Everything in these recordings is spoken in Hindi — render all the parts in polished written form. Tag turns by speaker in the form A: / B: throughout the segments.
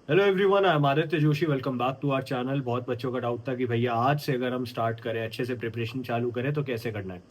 A: Hello everyone, I am Aditya Joshi. Welcome back to our channel. बहुत बच्चों का डाउट था कि भैया आज से अगर हम स्टार्ट करें, अच्छे से प्रिपरेशन चालू करें तो कैसे करना है।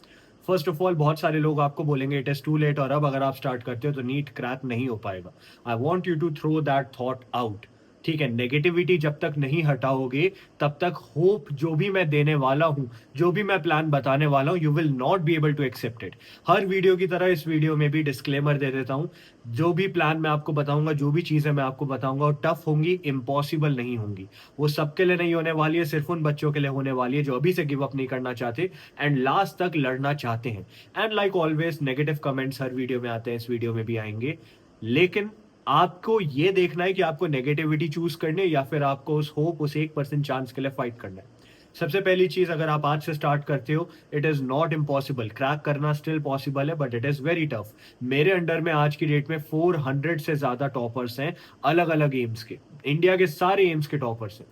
A: फर्स्ट ऑफ ऑल, बहुत सारे लोग आपको बोलेंगे इट इज टू लेट, और अब अगर आप स्टार्ट करते हो तो नीट क्रैक नहीं हो पाएगा। I want you to throw that thought out. ठीक है, नेगेटिविटी जब तक नहीं हटाओगे तब तक होप जो भी मैं देने वाला हूं, जो भी मैं प्लान बताने वाला हूं, you will not be able to accept it. हर वीडियो की तरह इस वीडियो में भी डिस्क्लेमर दे देता हूं। जो भी प्लान मैं आपको बताऊंगा, जो भी चीजें मैं आपको बताऊंगा, वो टफ होंगी, इम्पॉसिबल नहीं होंगी। वो सबके लिए नहीं होने वाली है, सिर्फ उन बच्चों के लिए होने वाली है जो अभी से गिव अप नहीं करना चाहते एंड लास्ट तक लड़ना चाहते हैं। And like always, negative comments her video में आते हैं, इस वीडियो में भी आएंगे। लेकिन आपको ये देखना है कि आपको नेगेटिविटी चूज करनी है या फिर आपको उस होप, उस 1% चांस के लिए फाइट करना है। सबसे पहली चीज, अगर आप आज से स्टार्ट करते हो, it is not impossible. Crack करना स्टिल पॉसिबल है, but it is very tough. मेरे अंडर में आज की डेट में 400 से ज्यादा टॉपर्स हैं, अलग अलग एम्स के। इंडिया के सारे एम्स के टॉपर्स हैं।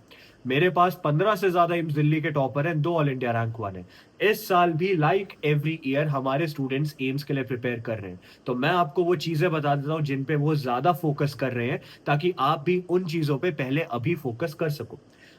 A: मेरे पास 15 से ज्यादा एम्स दिल्ली के टॉपर हैं, 2 ऑल इंडिया रैंक वन है। इस साल भी लाइक एवरी ईयर हमारे स्टूडेंट्स एम्स के लिए प्रिपेयर कर रहे हैं। तो मैं आपको वो चीजें बता देता हूं जिन पे वो ज्यादा फोकस कर रहे हैं, ताकि आप भी उन चीजों पे पहले अभी फोकस कर सको।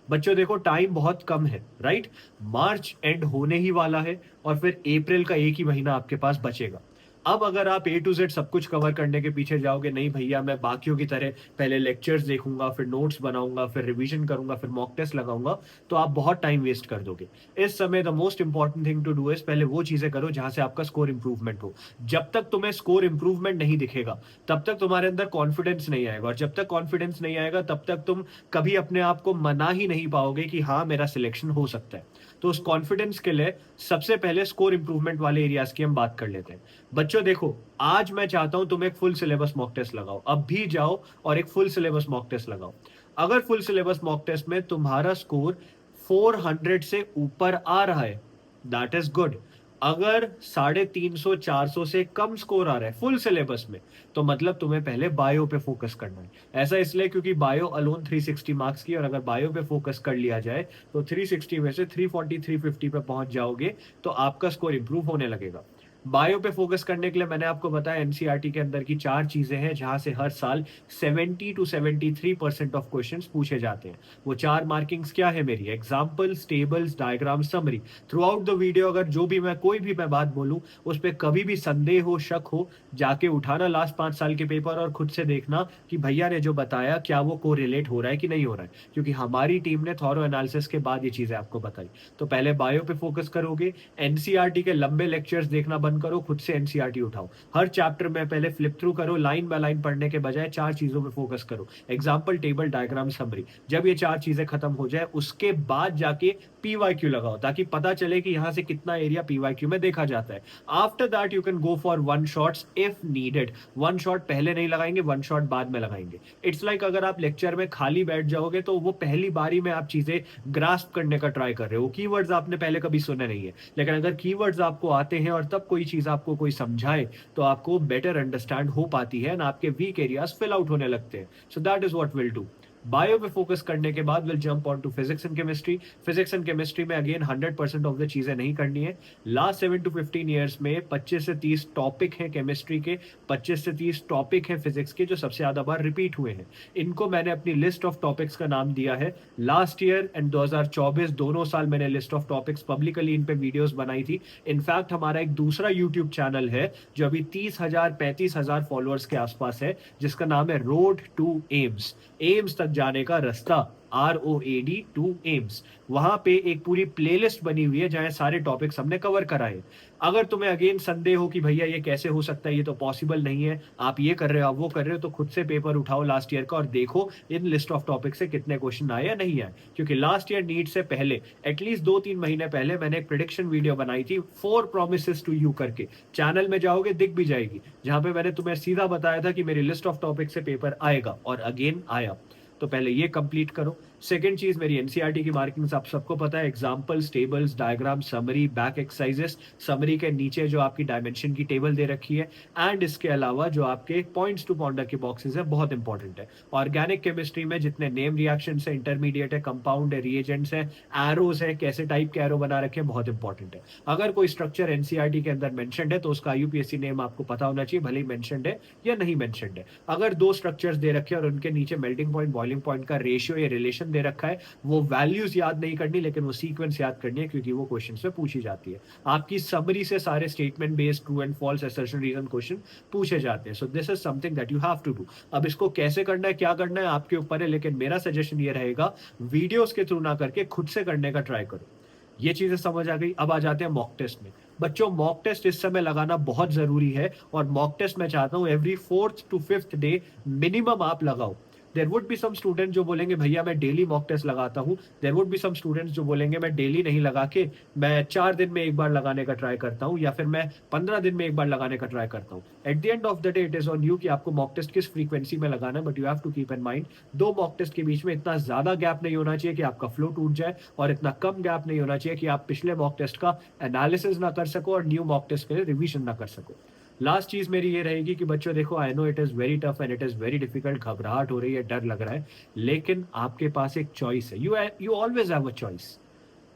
A: बच्चों देखो, टाइम बहुत कम है, राइट। मार्च एंड होने ही वाला है और फिर अप्रैल का एक ही महीना आपके पास बचेगा। अब अगर आप ए टू जेड सब कुछ कवर करने के पीछे जाओगे, नहीं भैया मैं बाकियों की तरह पहले लेक्चर्स देखूंगा, फिर नोट्स बनाऊंगा, फिर रिवीजन करूंगा, फिर मॉक टेस्ट लगाऊंगा, तो आप बहुत टाइम वेस्ट कर दोगे। इस समय the most important thing to do is पहले वो चीजें करो जहां से आपका स्कोर इंप्रूवमेंट हो। जब तक तुम्हें स्कोर इंप्रूवमेंट नहीं दिखेगा, तब तक तुम्हारे अंदर कॉन्फिडेंस नहीं आएगा, और जब तक कॉन्फिडेंस नहीं आएगा तब तक तुम कभी अपने आप को मना ही नहीं पाओगे कि हाँ मेरा सिलेक्शन हो सकता है। तो उस कॉन्फिडेंस के लिए सबसे पहले स्कोर इंप्रूवमेंट वाले एरियाज की हम बात कर लेते हैं। बच्चों देखो, आज मैं चाहता हूं तुम एक फुल सिलेबस मॉक टेस्ट लगाओ। अब भी जाओ और एक फुल सिलेबस मॉक टेस्ट लगाओ। अगर फुल सिलेबस मॉक टेस्ट में तुम्हारा स्कोर 400 से ऊपर आ रहा है, दैट इज गुड। अगर 350 400 से कम स्कोर आ रहा है फुल सिलेबस में, तो मतलब तुम्हें पहले बायो पे फोकस करना है। ऐसा इसलिए क्योंकि बायो अलोन 360 मार्क्स की, और अगर बायो पे फोकस कर लिया जाए तो 360 में से 340 350 पे पहुंच जाओगे, तो आपका स्कोर इंप्रूव होने लगेगा। बायो पे फोकस करने के लिए मैंने आपको बताया एनसीईआरटी के अंदर की 4 चीजें हैं जहां से हर साल 70 to 73% ऑफ क्वेश्चंस पूछे जाते हैं। वो 4 मार्किंग्स क्या है मेरी? Examples, tables, diagram, summary. Through out the video अगर जो भी मैं कोई भी मैं बात बोलूं, उस पर कभी भी संदेह हो, शक हो, जाके उठाना लास्ट 5 साल के पेपर और खुद से देखना कि भैया ने जो बताया क्या वो कोरिलेट हो रहा है कि नहीं हो रहा है, क्योंकि हमारी टीम ने थॉरो एनालिसिस के बाद ये चीजें आपको बताई। तो पहले बायो पे फोकस करोगे। एनसीईआरटी के लंबे लेक्चर्स देखना बंद करो, खुद से एनसीईआरटी उठाओ। हर चैप्टर में पहले फ्लिप थ्रू करो, लाइन बाय लाइन पढ़ने के बजाय 4 चीजों पे फोकस करो। Example, table, diagram, summary. जब ये 4 चीजें खत्म हो जाए उसके बाद जाके पीवाईक्यू लगाओ, ताकि पता चले कि यहां से कितना एरिया पीवाईक्यू में देखा जाता है। After that you can go for one shots if needed. One shot पहले नहीं लगाएंगे, वन शॉट बाद में लगाएंगे। इट्स लाइक अगर आप लेक्चर में खाली बैठ जाओगे तो वो पहली बारी में आप चीजें ग्रास्प करने का ट्राई कर रहे हो। कीवर्ड्स आपने पहले कभी सुने नहीं है, लेकिन अगर कीवर्ड्स आपको आते हैं और तब कोई चीज आपको कोई समझाए, तो आपको बेटर अंडरस्टैंड हो पाती है ना, आपके वीक एरियाज फिल आउट होने लगते हैं। So that is what will do. Bio पे फोकस करने के बाद will jump on to physics and chemistry. Physics and chemistry में अगेन 100% ऑफ द चीजें नहीं करनी है। लास्ट 7 to 15 ईयर्स में 25 से 30 टॉपिक हैं केमिस्ट्री के, 25 से 30 टॉपिक हैं फिजिक्स के, जो सबसे ज्यादा बार रिपीट हुए हैं। इनको मैंने अपनी लिस्ट ऑफ टॉपिक्स का नाम दिया है। लास्ट ईयर एंड 2024 दोनों साल मैंने लिस्ट ऑफ टॉपिक्स पब्लिकली इन पे वीडियोस बनाई थी। इनफैक्ट हमारा एक दूसरा यूट्यूब चैनल है जो अभी 30,000 35,000 फॉलोअर्स के आसपास है, जिसका नाम है रोड टू एम्स। एम्स तक जाने का रास्ता, ROAD टू एम्स। वहां पे एक पूरी प्लेलिस्ट बनी हुई है जहां सारे टॉपिक्स हमने कवर कराए। अगर तुम्हें अगेन संदेह हो कि भैया ये कैसे हो सकता है, ये तो पॉसिबल नहीं है, आप ये कर रहे हो, आप वो कर रहे हो, तो खुद से पेपर उठाओ लास्ट ईयर का और देखो इन लिस्ट ऑफ टॉपिक से कितने क्वेश्चन आए या नहीं आए। क्योंकि लास्ट ईयर नीट से पहले, एटलीस्ट 2-3 महीने पहले, मैंने एक प्रिडिक्शन वीडियो बनाई थी 4 प्रोमिसेस टू यू करके। चैनल में जाओगे दिख भी जाएगी, जहां पे मैंने तुम्हें सीधा बताया था कि मेरी लिस्ट ऑफ टॉपिक से पेपर आएगा, और अगेन आया। तो पहले ये कंप्लीट करो। सेकंड चीज मेरी एनसीईआरटी की मार्किंग्स आप सबको पता है, examples, tables, diagram, summary, back exercises, summary के नीचे जो आपकी डायमेंशन की टेबल दे रखी है, एंड इसके अलावा जो आपके पॉइंट्स टू पॉन्डर के बॉक्सेस है, बहुत इंपॉर्टेंट है। ऑर्गेनिक केमिस्ट्री में जितने नेम रिएक्शन है, इंटरमीडिएट है, कंपाउंड है, रिएजेंट्स है, एरोज है, कैसे टाइप के एरो बना रखे हैं, बहुत इंपॉर्टेंट है। अगर कोई स्ट्रक्चर एनसीईआरटी के अंदर मेंशनड है तो उसका यूपीएससी नेम आपको पता होना चाहिए, भले ही मेंशनड है या नहीं मेंशनड है। अगर दो स्ट्रक्चर्स दे रखे हैं और उनके नीचे मेल्टिंग पॉइंट, बॉइलिंग पॉइंट का रेशियो या रिलेशन दे रखा है, वो वैल्यूज याद नहीं करनी, लेकिन वो सीक्वेंस याद करनी है, क्योंकि वो क्वेश्चन में पूछी जाती है। आपकी समरी से सारे statement based true and false, assertion, reason question पूछे जाते हैं। So this is something that you have to do. अब इसको कैसे करना है, क्या करना है, आपके ऊपर है, लेकिन मेरा सजेशन ये रहेगा, वीडियोस के थ्रू ना करके खुद से करने का ट्राई करो। ये चीजें समझ आ गई। अब आ जाते हैं मॉक टेस्ट में। बच्चों, मॉक टेस्ट इस समय लगाना बहुत जरूरी है, और मॉक टेस्ट मैं चाहता हूं every 4th to 5th day minimum आप लगाओ। There would be some student जो बोलेंगे भैया मैं डेली मॉक टेस्ट लगाता हूं। There would be some students जो बोलेंगे मैं डेली नहीं लगा के मैं 4 दिन में एक बार लगाने का ट्राई करता हूं, या फिर मैं 15 दिन में एक बार लगाने का ट्राई करता हूं। At the end of the day it is on you कि आपको मॉक टेस्ट किस फ्रीक्वेंसी में लगाना है, but you have to keep in mind, दो मॉक टेस्ट के बीच में इतना ज्यादा गैप नहीं होना चाहिए कि आपका फ्लो टूट जाए, और इतना कम गैप नहीं होना चाहिए कि आप पिछले मॉक टेस्ट का एनालिसिस ना कर सको और न्यू मॉक टेस्ट के लिए रिवीजन ना कर सको। लास्ट चीज मेरी ये रहेगी कि बच्चों देखो, I know it is very tough and it is very difficult, घबराहट हो रही है, डर लग रहा है, लेकिन आपके पास एक चॉइस है। You always have a choice.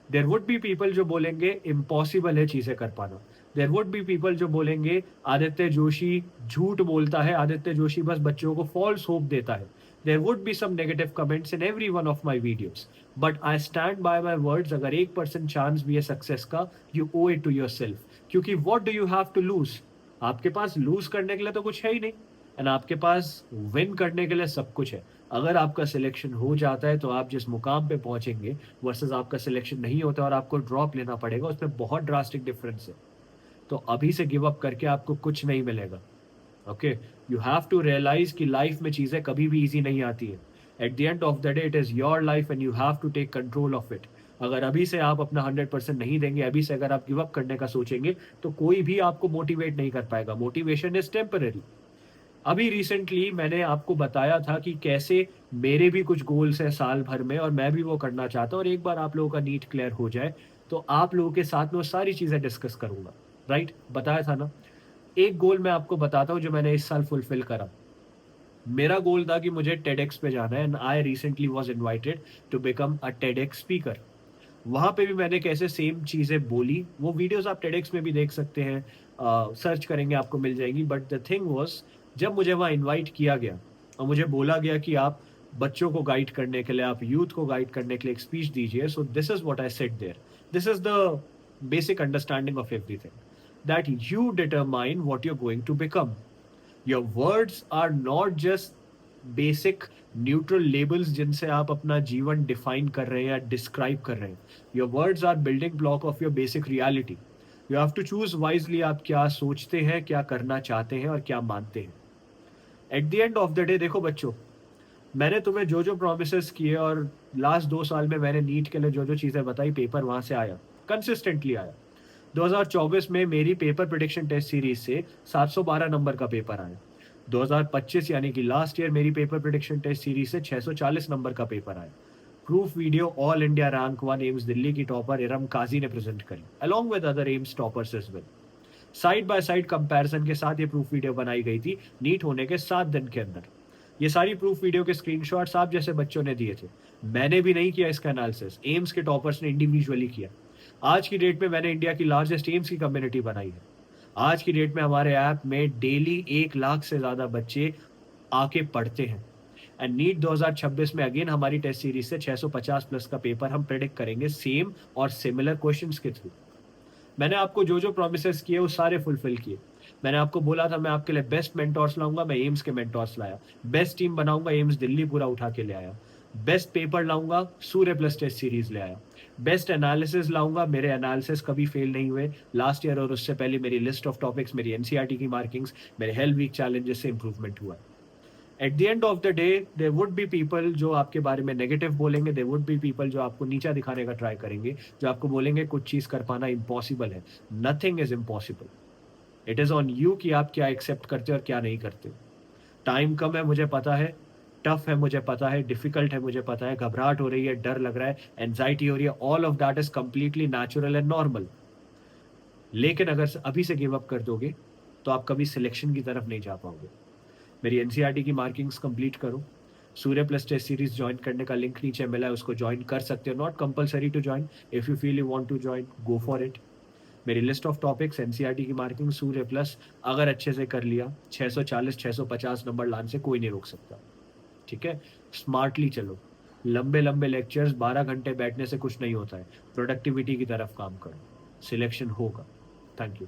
A: There would be people जो बोलेंगे इम्पॉसिबल है चीजें कर पाना। देयर वुड बी पीपल जो बोलेंगे आदित्य जोशी झूठ बोलता है, आदित्य जोशी बस बच्चों को फॉल्स होप देता है। There would be some negative comments in every one of my videos, but I stand by my words. अगर 1% चांस भी है सक्सेस का, you owe it to yourself, क्योंकि what do you have to lose? आपके पास लूज करने के लिए तो कुछ है ही नहीं, एंड आपके पास विन करने के लिए सब कुछ है। अगर आपका सिलेक्शन हो जाता है तो आप जिस मुकाम पे पहुंचेंगे, वर्सेस आपका सिलेक्शन नहीं होता और आपको ड्रॉप लेना पड़ेगा, उसमें बहुत ड्रास्टिक डिफरेंस है। तो अभी से गिव अप करके आपको कुछ नहीं मिलेगा। Okay, you have to realise कि लाइफ में चीजें कभी भी इजी नहीं आती है। At the end of the day it is your life and you have to take control of it. अगर अभी से आप अपना 100% नहीं देंगे, अभी से अगर आप गिव अप करने का सोचेंगे, तो कोई भी आपको मोटिवेट नहीं कर पाएगा। Motivation is temporary. अभी रिसेंटली मैंने आपको बताया था कि कैसे मेरे भी कुछ गोल्स हैं साल भर में, और मैं भी वो करना चाहता हूँ, और एक बार आप लोगों का नीट क्लियर हो जाए तो आप लोगों के साथ में वो सारी चीजें डिस्कस करूंगा। राइट, बताया था ना। एक गोल मैं आपको बताता हूँ जो मैंने इस साल फुलफिल करा। मेरा गोल था कि मुझे टेडेक्स पे जाना है, and I recently was invited to become a TEDx speaker. वहां पे भी मैंने कैसे सेम चीजें बोली, वो वीडियोस आप टेडेक्स में भी देख सकते हैं, सर्च करेंगे आपको मिल जाएगी। बट द थिंग वाज, जब मुझे वहाँ इनवाइट किया गया और मुझे बोला गया कि आप बच्चों को गाइड करने के लिए, आप यूथ को गाइड करने के लिए एक स्पीच दीजिए, so this is what I said there. This is the basic understanding of everything, that you determine what you are going to become. Your words are not just basic neutral labels जिनसे आप अपना जीवन डिफाइन कर रहे हैं या डिस्क्राइब कर रहे हैं। Your words are building block of your basic reality. You have to choose wisely, आप क्या सोचते हैं, क्या करना चाहते हैं और क्या मानते हैं। Eight the end of the day देखो बच्चों, मैंने तुम्हें जो जो प्रोमिस किए, और लास्ट 2 साल में मैंने नीट के लिए जो जो चीजें बताई, पेपर वहां से आया, कंसिस्टेंटली आया। 2024 में मेरी पेपर प्रिडिक्शन टेस्ट सीरीज से 712 नंबर का पेपर आया। 2025 यानी कि लास्ट ईयर मेरी पेपर प्रिडिक्शन टेस्ट सीरीज से 640 नंबर का पेपर आया। Proof video all India rank 1 AIIMS Delhi की टॉपर इरम काजी ने प्रेजेंट करी, along with other AIIMS toppers as well. Side by side comparison के साथ ये प्रूफ वीडियो बनाई गई थी नीट होने के 7 दिन के अंदर। ये सारी प्रूफ वीडियो के स्क्रीनशॉट्स आप जैसे बच्चों ने दिए थे। मैंने भी नहीं किया इसका एनालिसिस, एम्स के टॉपर्स ने इंडिविजुअली किया। आज की डेट में मैंने इंडिया की लार्जेस्ट एम्स की कम्युनिटी बनाई है। आज की डेट में हमारे ऐप में डेली 1 लाख से ज्यादा बच्चे आके पढ़ते हैं। एंड नीट 2026 में अगेन हमारी टेस्ट सीरीज से 650 प्लस का पेपर हम प्रेडिक्ट करेंगे सेम और सिमिलर क्वेश्चंस के थ्रू। मैंने आपको जो जो प्रोमिस किए वो सारे फुलफिल किए। मैंने आपको बोला था मैं आपके लिए बेस्ट मेंटोर्स लाऊंगा, मैं एम्स के मेंटोर्स लाया। बेस्ट टीम बनाऊंगा, एम्स दिल्ली पूरा उठा के ले आया। बेस्ट पेपर लाऊंगा, सूर्य प्लस टेस्ट सीरीज ले आया। बेस्ट एनालिसिस लाऊंगा, मेरे एनालिसिस कभी फेल नहीं हुए। लास्ट ईयर और उससे पहले मेरी लिस्ट ऑफ टॉपिक्स, मेरी एनसीईआरटी की मार्किंग्स, मेरे हेल्थ वीक चैलेंजेस से इंप्रूवमेंट हुआ। At the end of the day there would be people जो आपके बारे में नेगेटिव बोलेंगे, देयर वुड बी पीपल जो आपको नीचा दिखाने का ट्राई करेंगे, जो आपको बोलेंगे कुछ चीज कर पाना इम्पॉसिबल है। Nothing is impossible. It is on you कि आप क्या एक्सेप्ट करते हो और क्या नहीं करते। टाइम कम है मुझे पता है, टफ है मुझे पता है, डिफिकल्ट है मुझे पता है, घबराहट हो रही है, डर लग रहा है, एंजाइटी हो रही है, all of that is completely natural and normal. लेकिन अगर अभी से गिव अप कर दोगे तो आप कभी सिलेक्शन की तरफ नहीं जा पाओगे। मेरी एनसीईआरटी की मार्किंग्स कंप्लीट करो। सूर्य प्लस टेस्ट सीरीज ज्वाइन करने का लिंक नीचे मिला है, उसको ज्वाइन कर सकते हो। Not compulsory to join, if you feel you want to join, go for it. मेरी लिस्ट ऑफ टॉपिक्स एनसीईआरटी की मार्किंग सूर्य प्लस, अगर अच्छे से कर लिया 640 650 नंबर लाने से कोई नहीं रोक सकता। ठीक है, स्मार्टली चलो। लंबे लंबे लेक्चर्स 12 घंटे बैठने से कुछ नहीं होता है। प्रोडक्टिविटी की तरफ काम करो, सिलेक्शन होगा। Thank you.